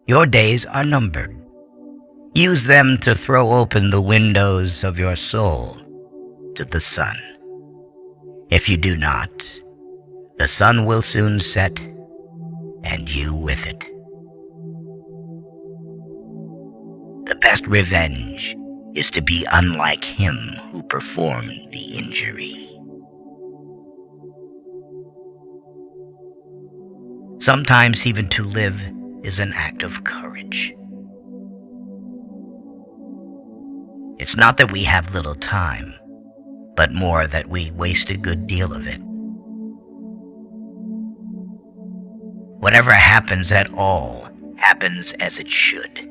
Your days are numbered. Use them to throw open the windows of your soul to the sun. If you do not, the sun will soon set, and you with it. The best revenge is to be unlike him who performed the injury. Sometimes even to live is an act of courage. It's not that we have little time, but more that we waste a good deal of it. Whatever happens at all happens as it should.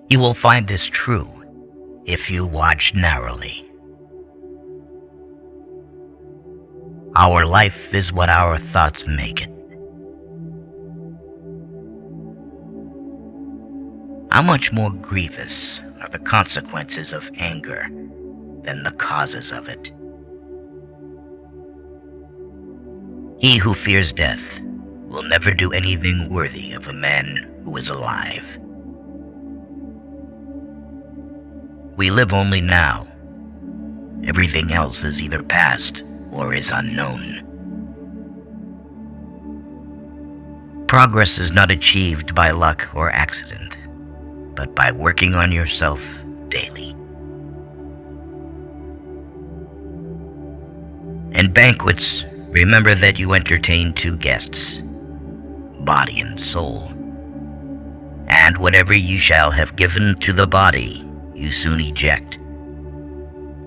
You will find this true if you watch narrowly. Our life is what our thoughts make it. How much more grievous are the consequences of anger than the causes of it? He who fears death will never do anything worthy of a man who is alive. We live only now. Everything else is either past or is unknown. Progress is not achieved by luck or accident, but by working on yourself daily. In banquets, remember that you entertain two guests, body and soul. And whatever you shall have given to the body, you soon eject.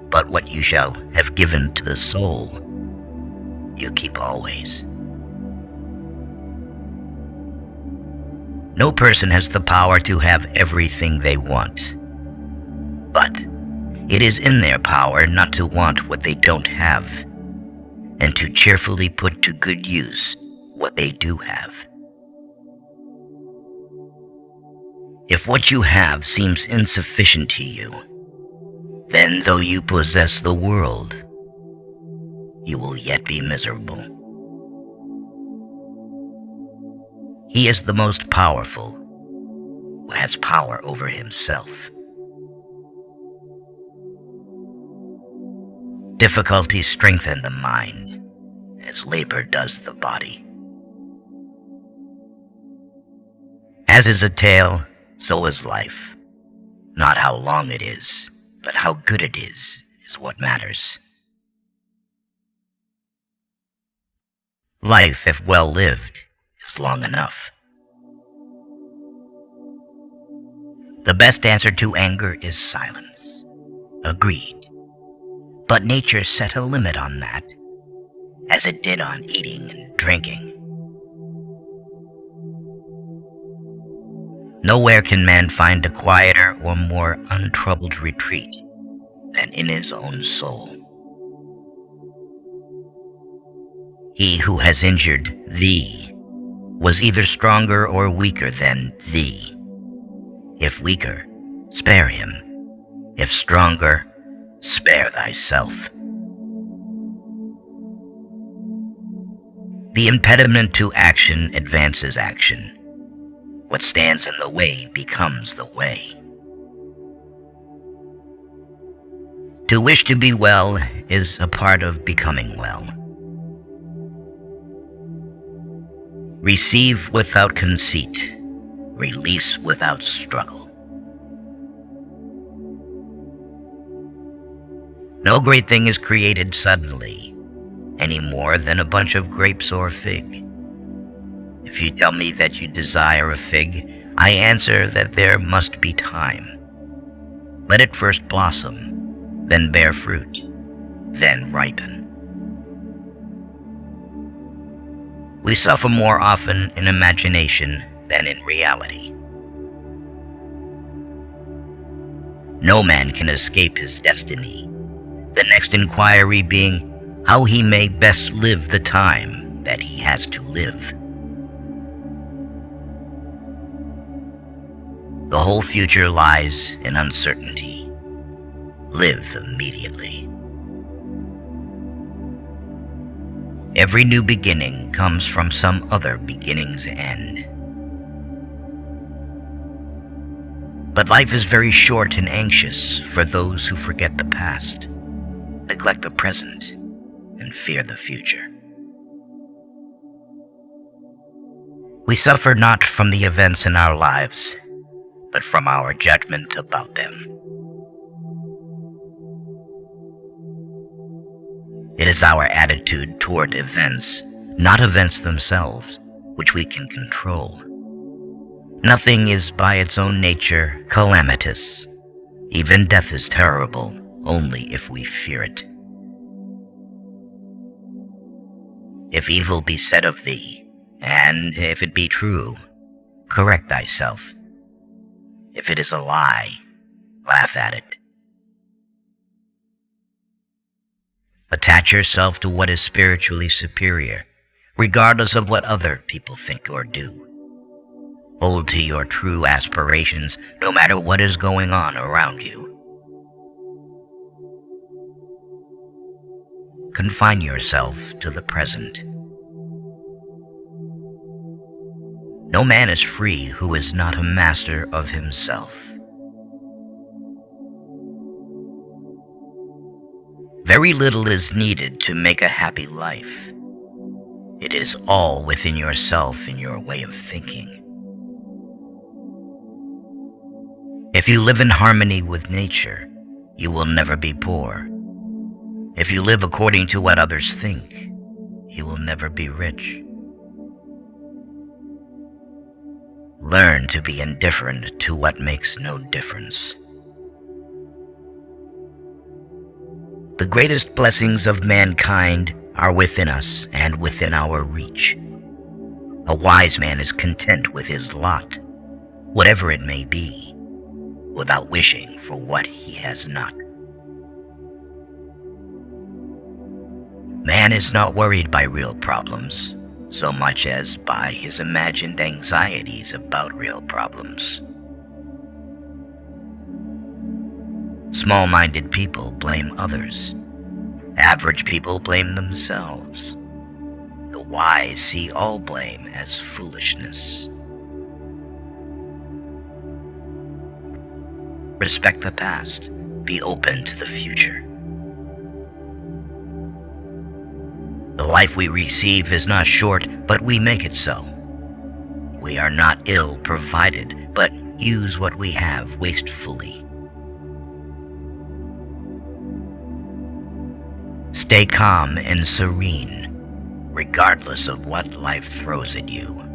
But what you shall have given to the soul, you keep always. No person has the power to have everything they want. But it is in their power not to want what they don't have, and to cheerfully put to good use what they do have. If what you have seems insufficient to you, then though you possess the world, you will yet be miserable. He is the most powerful who has power over himself. Difficulties strengthen the mind, as labor does the body. As is a tale, so is life. Not how long it is, but how good it is what matters. Life, if well lived, is long enough. The best answer to anger is silence. Agreed. But nature set a limit on that, as it did on eating and drinking. Nowhere can man find a quieter or more untroubled retreat than in his own soul. He who has injured thee was either stronger or weaker than thee. If weaker, spare him. If stronger, spare thyself. The impediment to action advances action. What stands in the way becomes the way. To wish to be well is a part of becoming well. Receive without conceit, release without struggle. No great thing is created suddenly, any more than a bunch of grapes or fig. If you tell me that you desire a fig, I answer that there must be time. Let it first blossom, then bear fruit, then ripen. We suffer more often in imagination than in reality. No man can escape his destiny, the next inquiry being how he may best live the time that he has to live. The whole future lies in uncertainty. Live immediately. Every new beginning comes from some other beginning's end. But life is very short and anxious for those who forget the past, neglect the present, and fear the future. We suffer not from the events in our lives, but from our judgment about them. It is our attitude toward events, not events themselves, which we can control. Nothing is by its own nature calamitous. Even death is terrible only if we fear it. If evil be said of thee, and if it be true, correct thyself. If it is a lie, laugh at it. Attach yourself to what is spiritually superior, regardless of what other people think or do. Hold to your true aspirations, no matter what is going on around you. Confine yourself to the present. No man is free who is not a master of himself. Very little is needed to make a happy life. It is all within yourself and your way of thinking. If you live in harmony with nature, you will never be poor. If you live according to what others think, you will never be rich. Learn to be indifferent to what makes no difference. The greatest blessings of mankind are within us and within our reach. A wise man is content with his lot, whatever it may be, without wishing for what he has not. Man is not worried by real problems, so much as by his imagined anxieties about real problems. Small-minded people blame others. Average people blame themselves. The wise see all blame as foolishness. Respect the past. Be open to the future. The life we receive is not short, but we make it so. We are not ill provided, but use what we have wastefully. Stay calm and serene, regardless of what life throws at you.